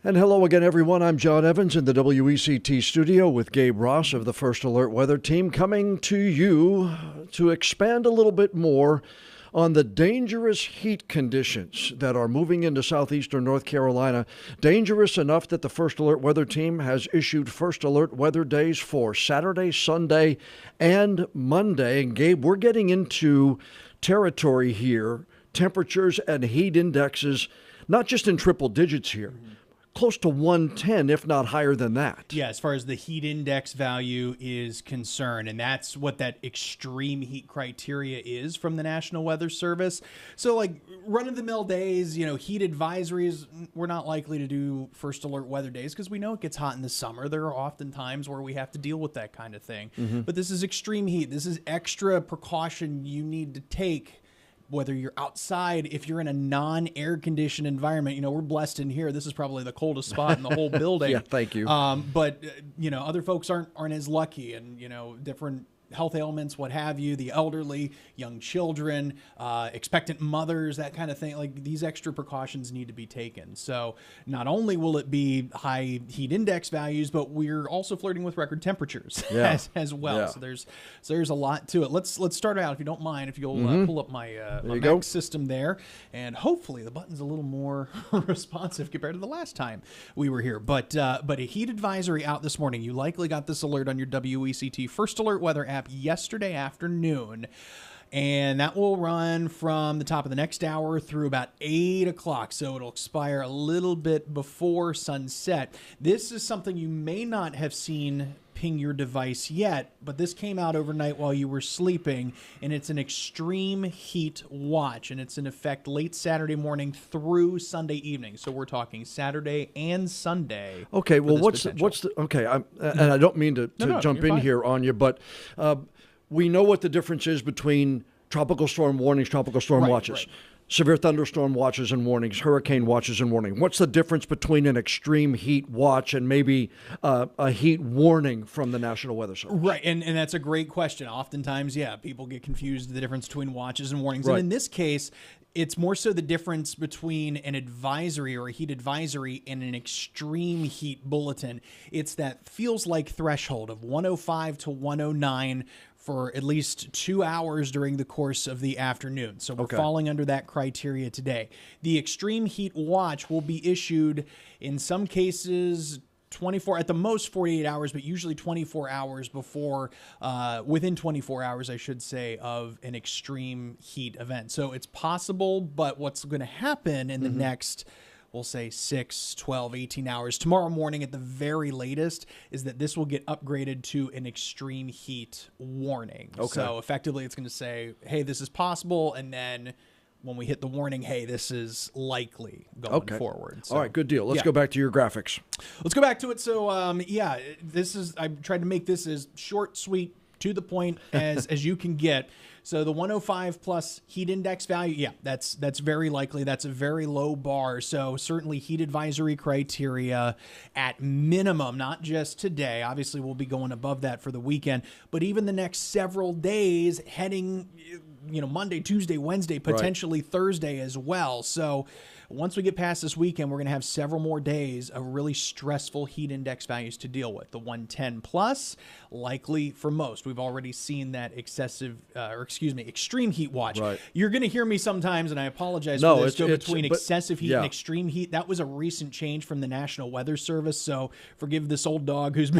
And hello again, everyone. I'm John Evans in the WECT studio with Gabe Ross of the First Alert Weather Team, coming to you to expand a little bit more on the dangerous heat conditions that are moving into southeastern North Carolina. Dangerous enough that the First Alert Weather Team has issued First Alert weather days for Saturday, Sunday, and Monday. And Gabe, we're getting into territory here, temperatures and heat indexes, not just in triple digits here. Close to 110, if not higher than that. Yeah, as far as the heat index value is concerned, and that's what that extreme heat criteria is from the National Weather Service. So, like, run-of-the-mill days, heat advisories, we're not likely to do First Alert weather days because we know it gets hot in the summer. There are often times where we have to deal with that kind of thing. But this is extreme heat. This is extra precaution you need to take, whether you're outside, if you're in a non-air conditioned environment. We're blessed in here. This is probably the coldest spot in the whole building. Yeah, thank you. But other folks aren't as lucky, and, different health ailments, what have you, the elderly, young children, expectant mothers, that kind of thing. Like, these extra precautions need to be taken. So not only will it be high heat index values, but we're also flirting with record temperatures as well. Yeah. So there's a lot to it. Let's start out, if you don't mind, if you'll pull up my Mac system there, and hopefully the button's a little more responsive compared to the last time we were here. But a heat advisory out this morning. You likely got this alert on your WECT First Alert Weather app yesterday afternoon, and that will run from the top of the next hour through about 8 o'clock, so it'll expire a little bit before sunset. This is something you may not have seen ping your device yet, but this came out overnight while you were sleeping, and it's an extreme heat watch, and it's in effect late Saturday morning through Sunday evening. So we're talking Saturday and Sunday. Okay, well, what's the okay? And I don't mean to jump in here on you, but we know what the difference is between tropical storm warnings, tropical storm watches. Right. Severe thunderstorm watches and warnings, hurricane watches and warning. What's the difference between an extreme heat watch and maybe a heat warning from the National Weather Service? Right, and that's a great question. Oftentimes, people get confused the difference between watches and warnings. Right. And in this case, it's more so the difference between an advisory or a heat advisory and an extreme heat bulletin. It's that feels like threshold of 105 to 109 for at least 2 hours during the course of the afternoon. So we're falling under that criteria today. The extreme heat watch will be issued in some cases 24, at the most 48 hours, but usually 24 hours before, within 24 hours, I should say, of an extreme heat event. So it's possible, but what's going to happen in the next, we'll say 6, 12, 18 hours, tomorrow morning at the very latest, is that this will get upgraded to an extreme heat warning. Okay. So effectively it's going to say, hey, this is possible, and then when we hit the warning, hey, this is likely going forward. So, all right, good deal. Let's go back to your graphics. Let's go back to it. So, I tried to make this as short, sweet, to the point as you can get. So the 105 plus heat index value, that's very likely. That's a very low bar. So certainly heat advisory criteria at minimum, not just today. Obviously, we'll be going above that for the weekend, but even the next several days heading, Monday, Tuesday, Wednesday, potentially Thursday as well. So once we get past this weekend, we're going to have several more days of really stressful heat index values to deal with. The 110 plus, likely for most. We've already seen that extreme heat watch. Right. You're going to hear me sometimes, and I apologize for this, go between excessive heat and extreme heat. That was a recent change from the National Weather Service, so forgive this old dog who's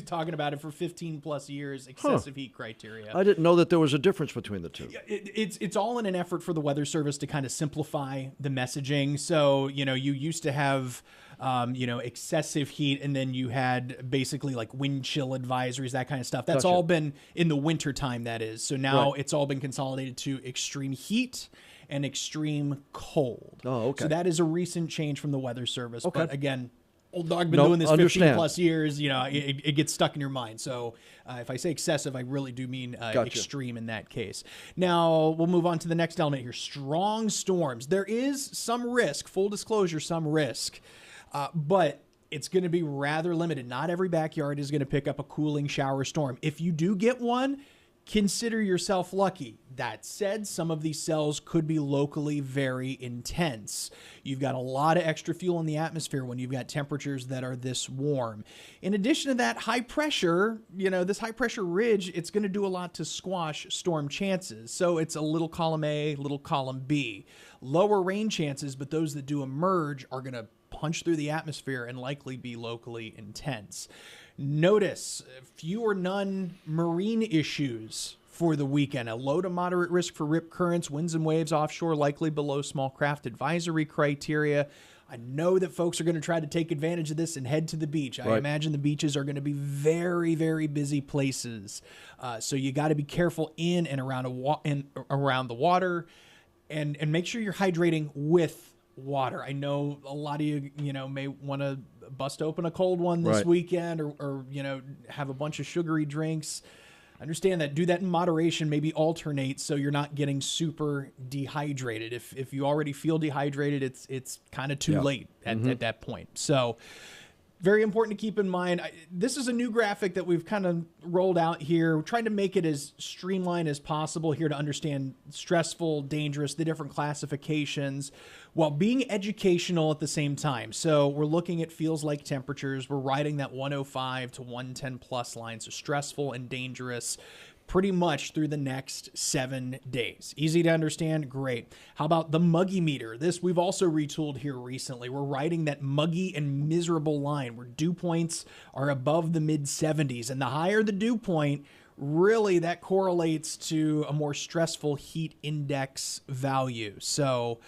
talking about it for 15 plus years, excessive heat criteria. I didn't know that there was a difference between the two. It's all in an effort for the Weather Service to kind of simplify the messaging. So, you used to have, excessive heat, and then you had basically like wind chill advisories, that kind of stuff. That's all been in the winter time, that is. So now it's all been consolidated to extreme heat and extreme cold. Oh, okay. So that is a recent change from the Weather Service. Okay. But again, old dog been doing this 15 plus years, it gets stuck in your mind. So if I say excessive, I really do mean extreme in that case. Now we'll move on to the next element here. Strong storms. There is some risk, full disclosure, some risk, but it's going to be rather limited. Not every backyard is going to pick up a cooling shower storm. If you do get one, consider yourself lucky. That said, some of these cells could be locally very intense. You've got a lot of extra fuel in the atmosphere when you've got temperatures that are this warm. In addition to that, high pressure, this high pressure ridge, it's going to do a lot to squash storm chances. So it's a little column A, little column B. Lower rain chances, but those that do emerge are going to punch through the atmosphere and likely be locally intense. Notice few or none marine issues for the weekend. A low to moderate risk for rip currents, winds and waves offshore, likely below small craft advisory criteria. I know that folks are going to try to take advantage of this and head to the beach. I imagine the beaches are going to be very, very busy places. So you got to be careful in and around around the water, and make sure you're hydrating with water. I know a lot of you, may want to bust open a cold one this weekend or have a bunch of sugary drinks. Understand that. Do that in moderation, maybe alternate so you're not getting super dehydrated. If you already feel dehydrated, it's kind of too late at that point. So very important to keep in mind. This is a new graphic that we've kind of rolled out here. We're trying to make it as streamlined as possible here to understand stressful, dangerous, the different classifications, while being educational at the same time. So we're looking at feels like temperatures. We're riding that 105 to 110 plus line. So stressful and dangerous pretty much through the next 7 days. Easy to understand? Great. How about the muggy meter? This we've also retooled here recently. We're riding that muggy and miserable line where dew points are above the mid 70s. And the higher the dew point, really that correlates to a more stressful heat index value. So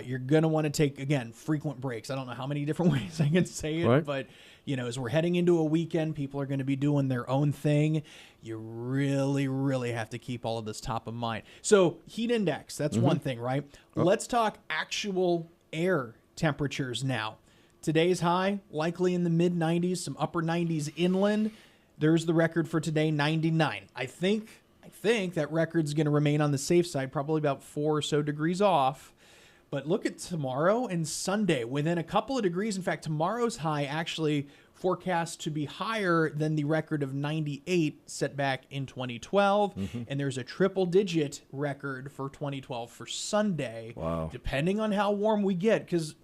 you're going to want to take, again, frequent breaks. I don't know how many different ways I can say it, but as we're heading into a weekend, people are going to be doing their own thing. You really, really have to keep all of this top of mind. So heat index, that's one thing, right? Let's talk actual air temperatures now. Today's high, likely in the mid 90s, some upper 90s inland. There's the record for today, 99. I think that record's going to remain on the safe side, probably about 4 or so degrees off. But look at tomorrow and Sunday, within a couple of degrees. In fact, tomorrow's high actually forecast to be higher than the record of 98 set back in 2012. And there's a triple-digit record for 2012 for Sunday, depending on how warm we get. Because,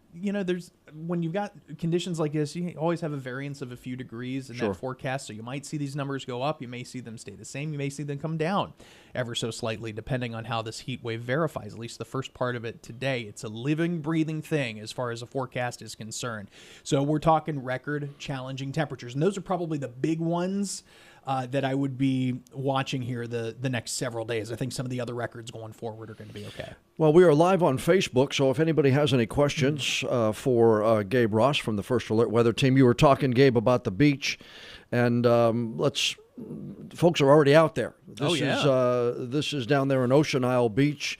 when you've got conditions like this, you always have a variance of a few degrees in that forecast. So you might see these numbers go up. You may see them stay the same. You may see them come down ever so slightly, depending on how this heat wave verifies, at least the first part of it today. It's a living, breathing thing as far as a forecast is concerned. So we're talking record challenging temperatures. And those are probably the big ones that I would be watching here the next several days. I think some of the other records going forward are going to be okay. Well, we are live on Facebook, so if anybody has any questions for Gabe Ross from the First Alert Weather Team. You were talking, Gabe, about the beach, and folks are already out there. This is down there in Ocean Isle Beach.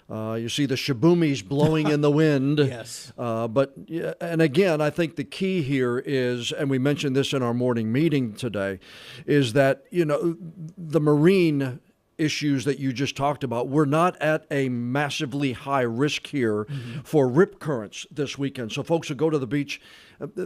You see the shaboomies blowing in the wind. And again, I think the key here is, and we mentioned this in our morning meeting today, is that, the marine issues that you just talked about, we're not at a massively high risk here for rip currents this weekend. So folks who go to the beach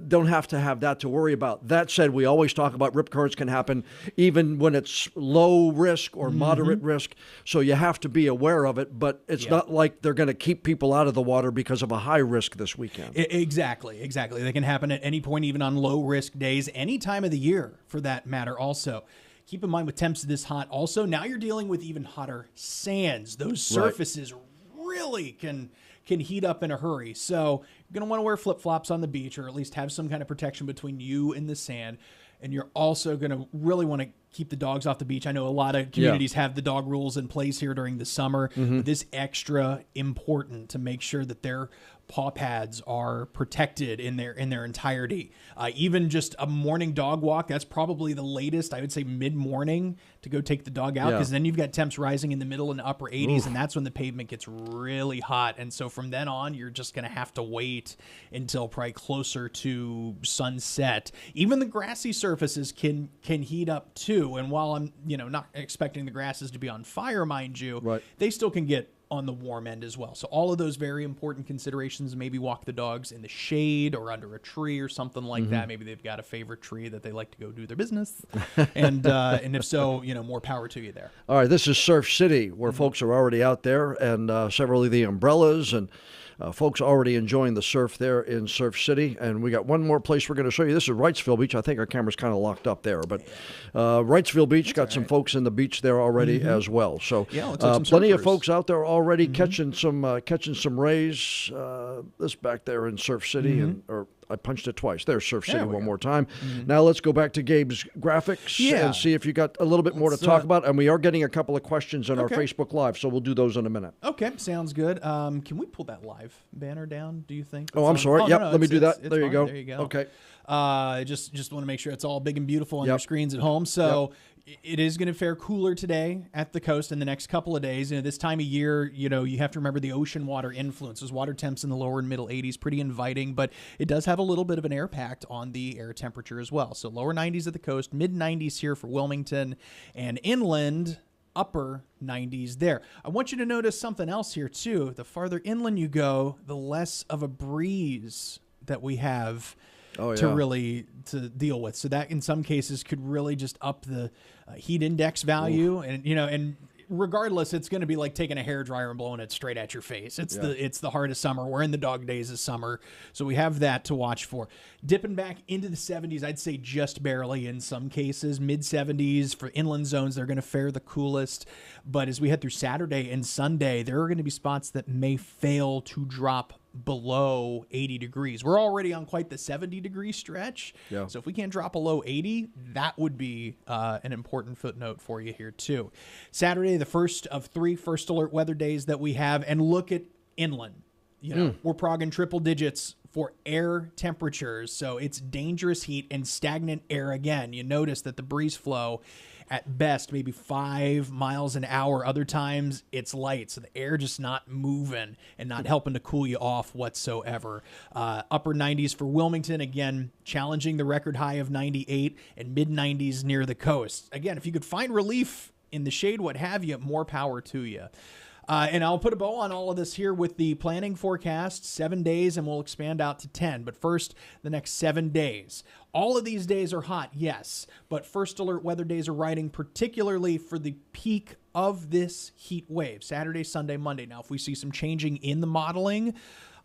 don't have to have that to worry about. That said, we always talk about rip currents can happen even when it's low risk or moderate risk. So you have to be aware of it, but it's not like they're going to keep people out of the water because of a high risk this weekend. Exactly. They can happen at any point, even on low risk days, any time of the year for that matter also. Keep in mind with temps this hot also, now you're dealing with even hotter sands. Those surfaces really can heat up in a hurry. So you're going to want to wear flip-flops on the beach, or at least have some kind of protection between you and the sand. And you're also going to really want to keep the dogs off the beach. I know a lot of communities have the dog rules in place here during the summer. But this extra important to make sure that their paw pads are protected in their entirety. Even just a morning dog walk, that's probably the latest, I would say mid-morning to go take the dog out, because then you've got temps rising in the middle and upper 80s, and that's when the pavement gets really hot. And so from then on, you're just going to have to wait until probably closer to sunset. Even the grassy surfaces can heat up too. And while I'm not expecting the grasses to be on fire, mind you, they still can get on the warm end as well. So all of those very important considerations, maybe walk the dogs in the shade or under a tree or something like that. Maybe they've got a favorite tree that they like to go do their business. And if so, more power to you there. All right, this is Surf City, where folks are already out there, and several of the umbrellas and folks already enjoying the surf there in Surf City. And we got one more place we're going to show you. This is Wrightsville Beach. I think our camera's kind of locked up there, but Wrightsville Beach got some folks in the beach there already as well. So plenty of folks out there already catching some rays. This back there in Surf City, or I punched it twice. There's Surf City one more time. Now let's go back to Gabe's graphics and see if you got a little bit more to talk about. And we are getting a couple of questions on our Facebook Live, so we'll do those in a minute. Okay, sounds good. Can we pull that live banner down, do you think? I'm sorry. No, let me do that. There you go. There you go. Okay. Just want to make sure it's all big and beautiful on your screens at home. So it is going to fare cooler today at the coast in the next couple of days. This time of year, you have to remember the ocean water influence. Those water temps in the lower and middle 80s, pretty inviting, but it does have a little bit of an air pact on the air temperature as well. So lower 90s at the coast, mid 90s here for Wilmington, and inland, upper 90s there. I want you to notice something else here too. The farther inland you go, the less of a breeze that we have to deal with. So that in some cases could really just up the heat index value. And regardless, it's going to be like taking a hairdryer and blowing it straight at your face. It's the heart of summer. We're in the dog days of summer. So we have that to watch for. Dipping back into the 70s, I'd say just barely in some cases. Mid 70s for inland zones, they're going to fare the coolest. But as we head through Saturday and Sunday, there are going to be spots that may fail to drop below 80 degrees. We're already on quite the 70-degree stretch. Yeah. So if we can't drop below 80, that would be an important footnote for you here too. Saturday, the first of 3 first alert weather days that we have, and look at inland. We're progging triple digits for air temperatures. So it's dangerous heat and stagnant air again. You notice that the breeze flow at best maybe 5 miles an hour. Other times it's light, so the air just not moving and not helping to cool you off whatsoever. Upper 90s for Wilmington, again, challenging the record high of 98, and mid 90s near the coast. Again, if you could find relief in the shade, what have you, more power to you. And I'll put a bow on all of this here with the planning forecast, 7 days, and we'll expand out to 10. But first, the next 7 days. All of these days are hot, yes, but first alert weather days are riding particularly for the peak of this heat wave, Saturday, Sunday, Monday. Now, if we see some changing in the modeling,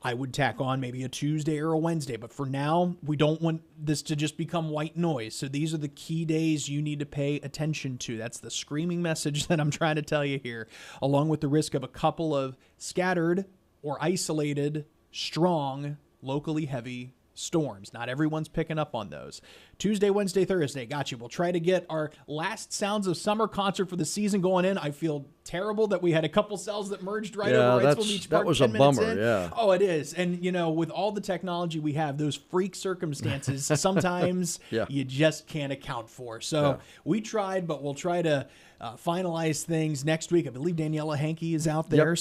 I would tack on maybe a Tuesday or a Wednesday. But for now, we don't want this to just become white noise. So these are the key days you need to pay attention to. That's the screaming message that I'm trying to tell you here, along with the risk of a couple of scattered or isolated, strong, locally heavy storms. Not everyone's picking up on those. Tuesday, Wednesday, Thursday. Got you. We'll try to get our last Sounds of Summer concert for the season going in. I feel terrible that we had a couple cells that merged right over Wrightsville Beach Park. That was a bummer, yeah. Oh, it is. And, with all the technology we have, those freak circumstances, sometimes you just can't account for. So we tried, but we'll try to finalize things next week. I believe Daniela Hankey is out there. Yep,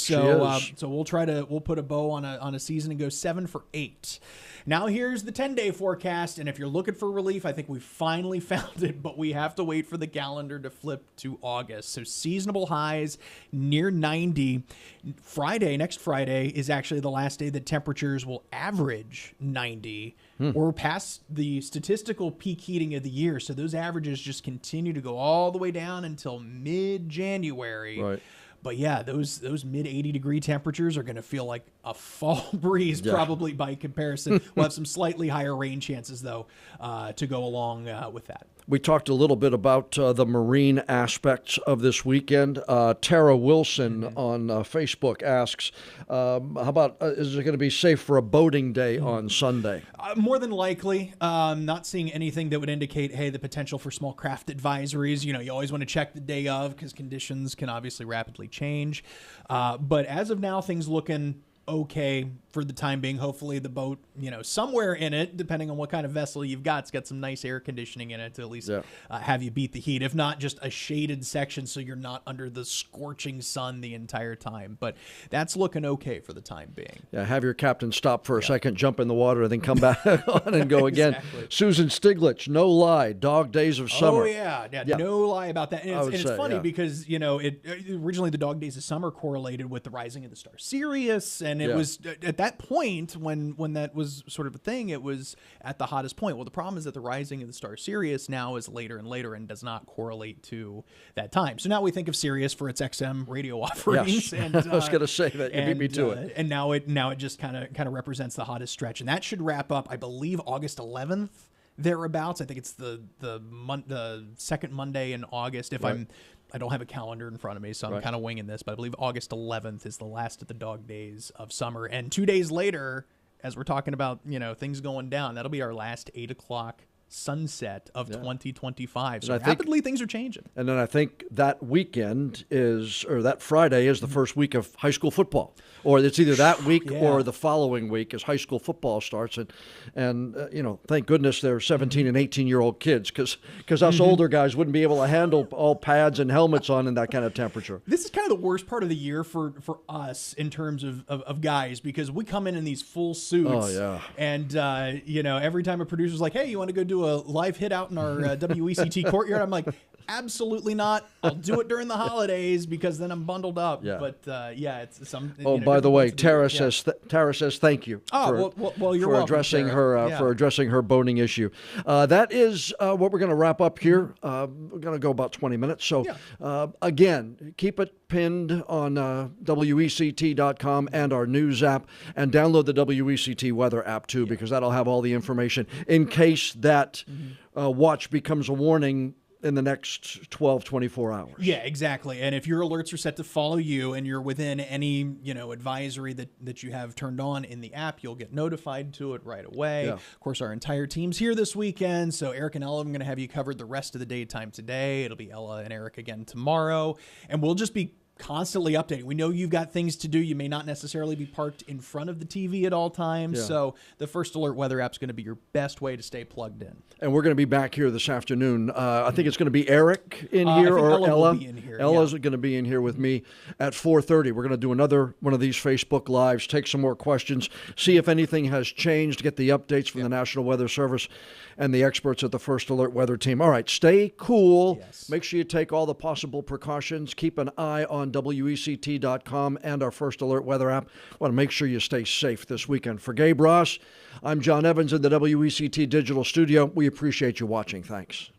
so we'll put a bow on a season and go 7 for 8. Now here's the 10-day forecast, and if you're looking for relief, I think we finally found it, but we have to wait for the calendar to flip to August. So seasonable highs near 90. Next Friday is actually the last day that temperatures will average 90. We're past the statistical peak heating of the year, so those averages just continue to go all the way down until mid-January. Right. But yeah, those mid 80-degree temperatures are going to feel like a fall breeze, probably by comparison. We'll have some slightly higher rain chances, though, to go along with that. We talked a little bit about the marine aspects of this weekend. Tara Wilson on Facebook asks, how about, is it going to be safe for a boating day on Sunday? More than likely. Not seeing anything that would indicate, hey, the potential for small craft advisories. You always want to check the day of because conditions can obviously rapidly change. But as of now, things looking okay for the time being. Hopefully the boat, somewhere in it, depending on what kind of vessel you've got, it's got some nice air conditioning in it to at least have you beat the heat. If not, just a shaded section so you're not under the scorching sun the entire time. But that's looking okay for the time being. Yeah, have your captain stop for a second, jump in the water, and then come back on and go again. Exactly. Susan Stiglitz, no lie, dog days of summer. Oh, yeah, no lie about that. And it's funny because, originally the dog days of summer correlated with the Rising of the Star Sirius, and it was at that point when that was sort of a thing, it was at the hottest point. Well, the problem is that the Rising of the Star Sirius now is later and later and does not correlate to that time. So now we think of Sirius for its XM radio offerings. Yes. And, I was going to say that. You beat me to it. And now it just kind of represents the hottest stretch. And that should wrap up, I believe, August 11th. Thereabouts. I think it's the second Monday in August. I don't have a calendar in front of me, so I'm kind of winging this, but I believe August 11th is the last of the dog days of summer. And 2 days later, as we're talking about, things going down, that'll be our last 8 o'clock sunset of 2025. So rapidly things are changing. And then I think that weekend that Friday is the first week of high school football. Or it's either that week or the following week as high school football starts. And thank goodness they're 17 and 18-year-old kids because us older guys wouldn't be able to handle all pads and helmets on in that kind of temperature. This is kind of the worst part of the year for us in terms of guys, because we come in these full suits. Oh, yeah. And, every time a producer's like, hey, you want to go do a live hit out in our WECT courtyard? I'm like, absolutely not. I'll do it during the holidays because then I'm bundled up. Yeah. But it's some. By the way, Tara says thank you. You're welcome, addressing Tara. For addressing her boning issue. That is what we're going to wrap up here. We're going to go about 20 minutes. So again, keep it pinned on WECT.com and our news app, and download the WECT weather app too, because that'll have all the information in case that watch becomes a warning in the next 24 hours. Yeah, exactly. And if your alerts are set to follow you and you're within any, advisory that you have turned on in the app, you'll get notified to it right away. Yeah. Of course, our entire team's here this weekend, so Eric and Ella, I'm going to have you covered the rest of the daytime today. It'll be Ella and Eric again tomorrow, and we'll just be constantly updating. We know you've got things to do. You may not necessarily be parked in front of the TV at all times. Yeah. So the First Alert weather app is going to be your best way to stay plugged in. And we're going to be back here this afternoon. I think it's going to be Eric in here or Ella. Will be in here. Ella's going to be in here with me at 4:30. We're going to do another one of these Facebook Lives, take some more questions, see if anything has changed, get the updates from the National Weather Service and the experts at the First Alert Weather Team. All right, stay cool. Yes. Make sure you take all the possible precautions. Keep an eye on WECT.com and our First Alert Weather app. I want to make sure you stay safe this weekend. For Gabe Ross, I'm John Evans in the WECT Digital Studio. We appreciate you watching. Thanks.